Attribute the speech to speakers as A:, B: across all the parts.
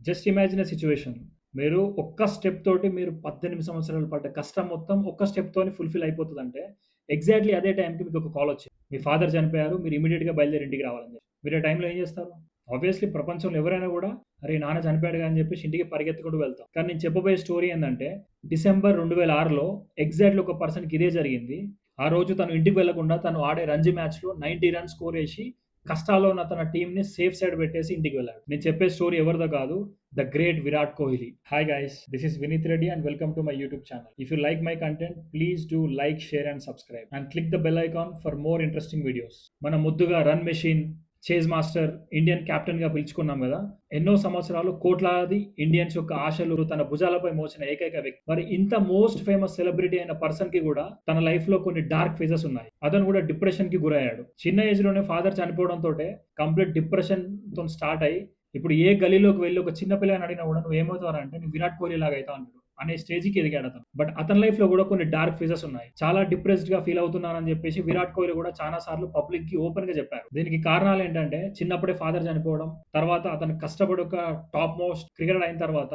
A: Just imagine ఎ situation. మీరు ఒక్క step తోటి మీరు 18 సంవత్సరాలు పడ్డ కష్టం మొత్తం ఒక్క స్టెప్‌తోని ఫుల్‌ఫిల్ అయిపోతదంటే, ఎగ్జాక్ట్‌లీ అదే టైంకి మీకొక కాలొచ్చింది. మీ ఫాదర్ చనిపోయారు. మీరు ఇమ్మీడియేట్‌గా బయలుదేరి ఇంటికి రావాలని చెప్పి. మీరు ఆ టైంలో ఏం చేస్తారు? ఆబ్వియస్‌లీ ప్రపంచంలో ఎవరైనా గూడా, అరే! నాన్న చనిపోయాడుగా అని చెప్పేసి ఇంటికి పరిగెత్తుకుంటూ వెళ్తాం. కానీ నేను చెప్పబోయే స్టోరీ ఏందంటే, డిసెంబర్ 2006లో ఎగ్జాక్ట్‌లీ ఒక పర్సన్‌కి ఇదే జరిగింది. ఆ రోజు తను ఇంటికి వెళ్ళకుండా తను ఆడే రంజీ మ్యాచ్‌లో 90 రన్స్ స్కోర్ చేసి కష్టాల్లో ఉన్న తన టీమ్‌ని సేఫ్ సైడ్ పెట్టేసి ఇంటికి వెళ్ళాడు. నేను చెప్పే స్టోరీ ఎవరిదో కాదు, the great Virat Kohli. Hi guys, this is Vineeth Reddy and welcome to my YouTube channel. If you like my content, please do like, share and subscribe and click the bell icon for more interesting videos. మన ముద్దుగా run machine, chase master, Indian captain గా పిలుచుకున్నాం కదా. ఎన్నో సంవత్సరాలు కోట్లాది Indians యొక్క ఆశలు తన భుజాలపై మోసిన ఏకైక వ్యక్తి. మరి ఇంత మోస్ట్ ఫేమస్ సెలబ్రిటీ అయిన పర్సన్ కి కూడా తన లైఫ్ లో కొన్ని డార్క్ ఫేజెస్ ఉన్నాయి. అతను కూడా డిప్రెషన్ కి గురయ్యాడు. చిన్న ఏజ్ లోనే ఫాదర్ చనిపోవడంతో కంప్లీట్ డిప్రెషన్ తో స్టార్ట్ అయ్యి, ఇప్పుడు ఏ గలీలోకి వెళ్ళి ఒక చిన్న పిల్లని అడిగినా కూడా నువ్వు ఏమవుతావు అంటే, నువ్వు విరాట్ కోహ్లీ లాగా అవుతావు అంటాడు అనే స్టేజ్కి ఎదిగాడు అతను. బట్ అతని లైఫ్ లో కూడా కొన్ని డార్క్ ఫేజెస్ ఉన్నాయి. చాలా డిప్రెస్డ్ గా ఫీల్ అవుతున్నానని చెప్పేసి విరాట్ కోహ్లీ కూడా చాలా సార్లు పబ్లిక్ కి ఓపెన్ గా చెప్పారు. దీనికి కారణాలు ఏంటంటే, చిన్నప్పుడే ఫాదర్ చనిపోవడం, తర్వాత అతను కష్టపడి ఒక టాప్ మోస్ట్ క్రికెటర్ అయిన తర్వాత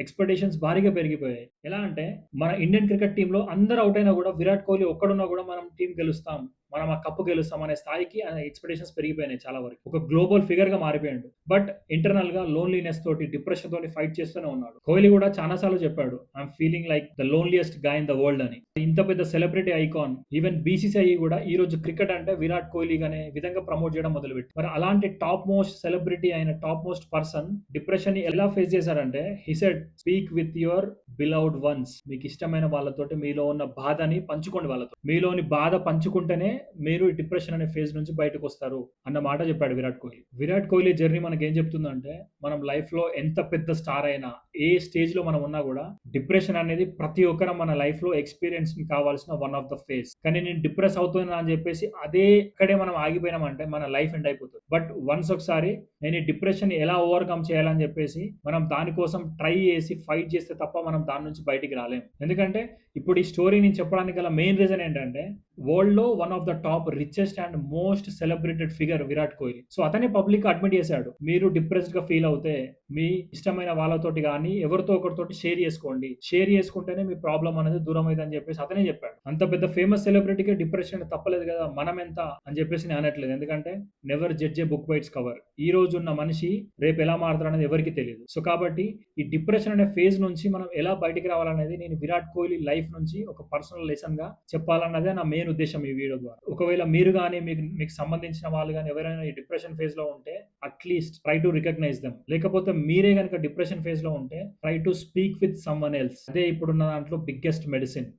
A: ఎక్స్పెక్టేషన్స్ భారీగా పెరిగిపోయాయి. ఎలా అంటే, మన ఇండియన్ క్రికెట్ టీమ్ లో అందరూ అవుట్ అయినా కూడా విరాట్ కోహ్లీ ఒక్కడున్నా కూడా మనం టీం గెలుస్తాం, మనం ఆ కప్పు గెలుస్తాం అనే స్థాయికి ఎక్స్పెక్టేషన్స్ పెరిగిపోయినాయి చాలా వరకు. ఒక గ్లోబల్ ఫిగర్ గా మారిపోయాడు. బట్ ఇంటర్నల్ గా లోన్లీనెస్ తోటి, డిప్రెషన్ తోటి ఫైట్ చేస్తూనే ఉన్నాడు. కోహ్లీ కూడా చాలా సార్లు చెప్పాడు, I'm feeling like the loneliest గా ఇన్ ద వరల్డ్ అని. ఇంత పెద్ద సెలబ్రిటీ ఐకాన్, ఈవెన్ బీసీసీఐ కూడా ఈ రోజు క్రికెట్ అంటే విరాట్ కోహ్లీ అనే విధంగా ప్రమోట్ చేయడం మొదలుపెట్టి, మరి అలాంటి టాప్ మోస్ట్ సెలబ్రిటీ అయిన టాప్ మోస్ట్ పర్సన్ డిప్రెషన్ ని ఎలా ఫేస్ చేశారంటే, he said speak with your beloved once. మీకు ఇష్టమైన వాళ్ళతోటి మీలో ఉన్న బాధని పంచుకోండి వాళ్ళతో. మీలోని బాధ పంచుకుంటేనే మీరు డిప్రెషన్ అనే ఫేజ్ నుంచి బయటకు వస్తారు అన్న మాట చెప్పాడు విరాట్ కోహ్లీ. విరాట్ కోహ్లీ జర్నీ మనకి ఏం చెప్తుందంటే, మనం లైఫ్ లో ఎంత పెద్ద స్టార్ అయినా, ఏ స్టేజ్ లో మనం ఉన్నా కూడా డిప్రెషన్ అనేది ప్రతి ఒక్కరం మన లైఫ్ లో ఎక్స్పీరియన్స్ కావాల్సిన వన్ ఆఫ్ ద ఫేజ్. కానీ నేను డిప్రెస్ అవుతున్నా అని చెప్పేసి అదే ఇక్కడే మనం ఆగిపోయినామంటే మన లైఫ్ ఎండ్ అయిపోతుంది. బట్ వన్స్ ఒకసారి నేను ఈ డిప్రెషన్ ఎలా ఓవర్కమ్ చేయాలని చెప్పేసి మనం దానికోసం ట్రై చేసి ఫైట్ చేస్తే తప్ప మనం దాని నుంచి బయటికి రాలేం. ఎందుకంటే ఇప్పుడు ఈ స్టోరీ నేను చెప్పడానికి గల మెయిన్ రీజన్ ఏంటంటే, వరల్డ్ లో one of the top richest and most celebrated figure Virat Kohli. So అతనే పబ్లిక్ అడ్మిట్ చేశాడు, మీరు డిప్రెస్డ్ గా ఫీల్ అవుతే మీ ఇష్టమైన వాళ్ళతోటి కానీ ఎవరితో ఒకరితోటి షేర్ చేసుకోండి, షేర్ చేసుకుంటేనే మీ ప్రాబ్లం అనేది దూరం అయింది అని చెప్పేసి అతనే చెప్పాడు. అంత పెద్ద ఫేమస్ సెలబ్రిటీకి డిప్రెషన్ తప్పలేదు కదా, మనం ఎంత అని చెప్పేసి నేను అనట్లేదు. ఎందుకంటే never judge A book by its cover. ఈ రోజు ఉన్న మనిషి రేపు ఎలా మారుతాడు అనేది ఎవరికి తెలియదు. సో కాబట్టి ఈ డిప్రెషన్ అనే ఫేజ్ నుంచి మనం ఎలా బయటికి రావాలనేది నేను విరాట్ కోహ్లీ లైఫ్ నుంచి ఒక పర్సనల్ లెసన్ గా చెప్పాలన్నదే నా మెయిన్ ఉద్దేశం ఈ వీడియో ద్వారా. ఒకవేళ మీరు కానీ మీకు సంబంధించిన వాళ్ళు కానీ ఎవరైనా ఈ డిప్రెషన్ ఫేజ్ లో ఉంటే, at least try to recognise them. లేకపోతే మీరే కనుక డిప్రెషన్ ఫేజ్ లో ఉంటే, try to speak with someone else. అదే ఇప్పుడున్న దాంట్లో బిగ్గెస్ట్ మెడిసిన్.